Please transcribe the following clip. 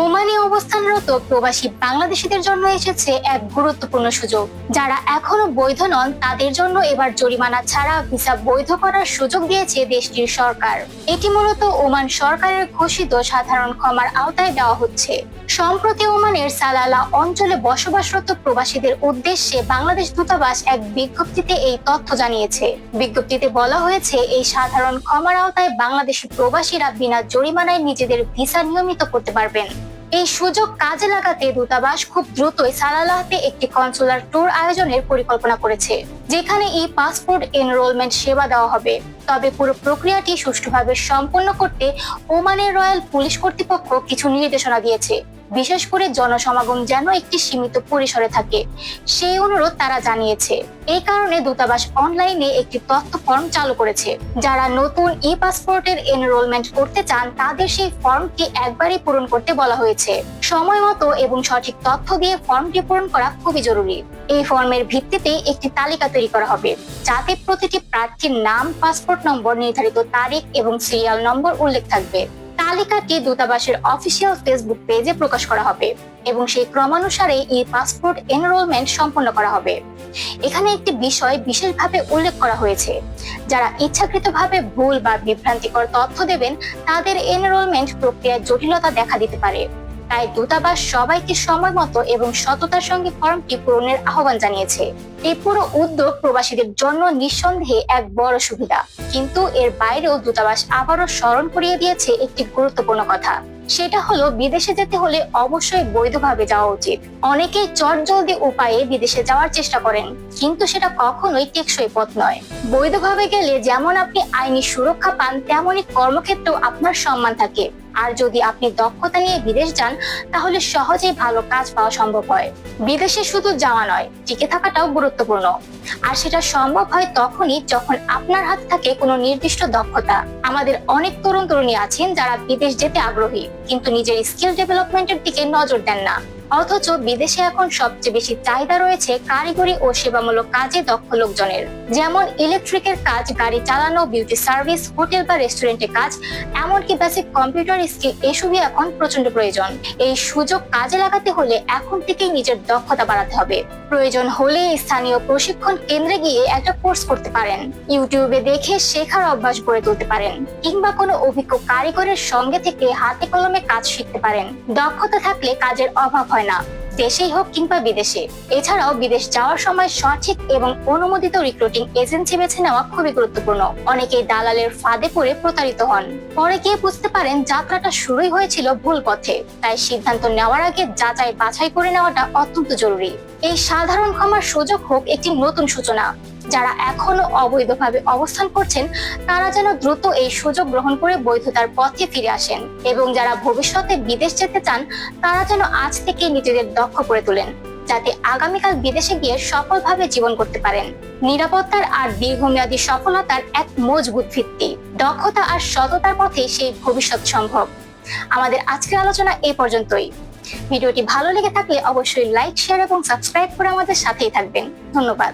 ওমানে অবস্থানরত প্রবাসী বাংলাদেশিদের জন্য এসেছে এক গুরুত্বপূর্ণ সুযোগ। যারা এখনো বৈধ নন তাদের জন্য এবার জরিমানা ছাড়া ভিসা বৈধ করার সুযোগ দিয়েছে দেশটির সরকার। এটি মূলত ওমান সরকারের ঘোষিত সাধারণ ক্ষমার আওতায় দেওয়া হচ্ছে। সম্প্রতি ওমানের সালালা অঞ্চলে বসবাসরত প্রবাসীদের উদ্দেশ্যে বাংলাদেশ দূতাবাস এক বিজ্ঞপ্তিতে এই তথ্য জানিয়েছে। বিজ্ঞপ্তিতে বলা হয়েছে, এই সাধারণ ক্ষমার আওতায় বাংলাদেশি প্রবাসীরা বিনা জরিমানায় নিজেদের ভিসা নিয়মিত করতে পারবেন। এই সুযোগ কাজে লাগাতে দূতাবাস খুব দ্রুতই সালালাহতে একটি কনসুলার ট্যুর আয়োজনের পরিকল্পনা করেছে, যেখানে ই পাসপোর্ট এনরোলমেন্ট সেবা দেওয়া হবে। তবে পুরো প্রক্রিয়াটি সুষ্ঠুভাবে সম্পন্ন করতে ওমানের রয়্যাল পুলিশ কর্তৃপক্ষ কিছু নির্দেশনা দিয়েছে। বিশেষ করে জনসমাগম যেন একটি সীমিত পরিসরে থাকে, সেই অনুরোধ তারা জানিয়েছে। এই কারণে দূতাবাস অনলাইনে একটি তথ্য ফর্ম চালু করেছে। যারা নতুন ই পাসপোর্টের এনরোলমেন্ট করতে চান তাদের সেই ফর্মটি একবারই পূরণ করতে বলা হয়েছে। সময় মতো এবং সঠিক তথ্য দিয়ে ফর্মটি পূরণ করা খুবই জরুরি। এই ফর্মের ভিত্তিতে একটি তালিকা তৈরি করা হবে, যাতে প্রতিটি প্রার্থীর নাম, পাসপোর্ট নম্বর, নির্ধারিত তারিখ এবং সিরিয়াল নম্বর উল্লেখ থাকবে। তালিকাটি দূতাবাসের অফিসিয়াল ফেসবুক পেজে প্রকাশ করা হবে এবং সেই ক্রমানুসারে ই পাসপোর্ট এনরোলমেন্ট সম্পন্ন করা হবে। এখানে একটি বিষয় বিশেষভাবে উল্লেখ করা হয়েছে, যারা ইচ্ছাকৃতভাবে ভুল বা বিভ্রান্তিকর তথ্য দেবেন তাদের এনরোলমেন্ট প্রক্রিয়ায় জটিলতা দেখা দিতে পারে। তাই দূতাবাস সবাইকে সময় মতো এবং সততার সঙ্গে ফর্মটি পূরণের আহ্বান জানিয়েছে। এই পুরো উদ্যোগ প্রবাসীদের জন্য নিঃসন্দেহে এক বড় সুবিধা, কিন্তু এর বাইরেও দূতাবাস আবারও স্মরণ করিয়ে দিয়েছে একটি গুরুত্বপূর্ণ কথা। সেটা হলো, বিদেশে যেতে হলে অবশ্যই বৈধভাবে যাওয়া উচিত। অনেকেই চটজলদি উপায়ে বিদেশে যাওয়ার চেষ্টা করেন, কিন্তু সেটা কখনোই টেকসই পথ নয়। বৈধভাবে গেলে যেমন আপনি আইনি সুরক্ষা পান, তেমনই কর্মক্ষেত্রেও আপনার সম্মান থাকে। আর যদি আপনি দক্ষতা নিয়ে বিদেশ যান, তাহলে সহজেই ভালো কাজ পাওয়া সম্ভব হয়। বিদেশে শুধু যাওয়া নয়, টিকে থাকাটাও গুরুত্বপূর্ণ। আর সেটা সম্ভব হয় তখনই যখন আপনার হাতে থাকে কোনো নির্দিষ্ট দক্ষতা। আমাদের অনেক তরুণ তরুণী আছেন যারা বিদেশ যেতে আগ্রহী, কিন্তু নিজের স্কিল ডেভেলপমেন্টের দিকে নজর দেন না। অথচ বিদেশে এখন সবচেয়ে বেশি চাহিদা রয়েছে কারিগরি ও সেবামূলক কাজে দক্ষ লোকজনের। যেমন ইলেকট্রিকের কাজ, গাড়ি চালানো, বিউটি সার্ভিস, হোটেল বা রেস্টুরেন্টে কাজ, এমনকি বেসিক কম্পিউটার স্কিল, এসবই এখন প্রচন্ড প্রয়োজন। এই সুযোগ কাজে লাগাতে হলে এখন থেকেই নিজের দক্ষতা বাড়াতে হবে। প্রয়োজন হলে স্থানীয় প্রশিক্ষণ কেন্দ্রে গিয়ে একটা কোর্স করতে পারেন, ইউটিউবে দেখে শেখার অভ্যাস গড়ে তুলতে পারেন, কিংবা কোনো অভিজ্ঞ কারিগরের সঙ্গে থেকে হাতে কলমে কাজ শিখতে পারেন। দক্ষতা থাকলে কাজের অভাব হয় না, দেশেই হোক কিংবা বিদেশে। এছাড়াও বিদেশ যাওয়ার সময় সঠিক এবং অনুমোদিত রিক্রুটিং এজেন্সি বেছে নেওয়া খুবই গুরুত্বপূর্ণ। অনেকেই দালালের ফাঁদে পড়ে প্রতারিত হন, পরে গিয়ে বুঝতে পারেন যাত্রাটা শুরুই হয়েছিল ভুল পথে। তাই সিদ্ধান্ত নেওয়ার আগে যাচাই বাছাই করে নেওয়াটা অত্যন্ত জরুরি। এই সাধারণ ক্ষমার সুযোগ হোক একটি নতুন সূচনা। যারা এখনো অবৈধভাবে অবস্থান করছেন তারা যেন দ্রুত এই সুযোগ গ্রহণ করে বৈধতার পথে ফিরে আসেন, এবং যারা ভবিষ্যতে বিদেশ যেতে চান তারা যেন আজ থেকে নিজেদের দক্ষ করে তোলেন, যাতে আগামীকাল বিদেশে গিয়ে সফলভাবে জীবন করতে পারেন। নিরাপত্তার আর দীর্ঘমেয়াদী সফলতার এক মজবুত ভিত্তি। দক্ষতা আর সততার পথে সেই ভবিষ্যৎ সম্ভব। আমাদের আজকের আলোচনা এই পর্যন্তই। ভিডিওটি ভালো লেগে থাকলে অবশ্যই লাইক, শেয়ার এবং সাবস্ক্রাইব করে আমাদের সাথেই থাকবেন। ধন্যবাদ।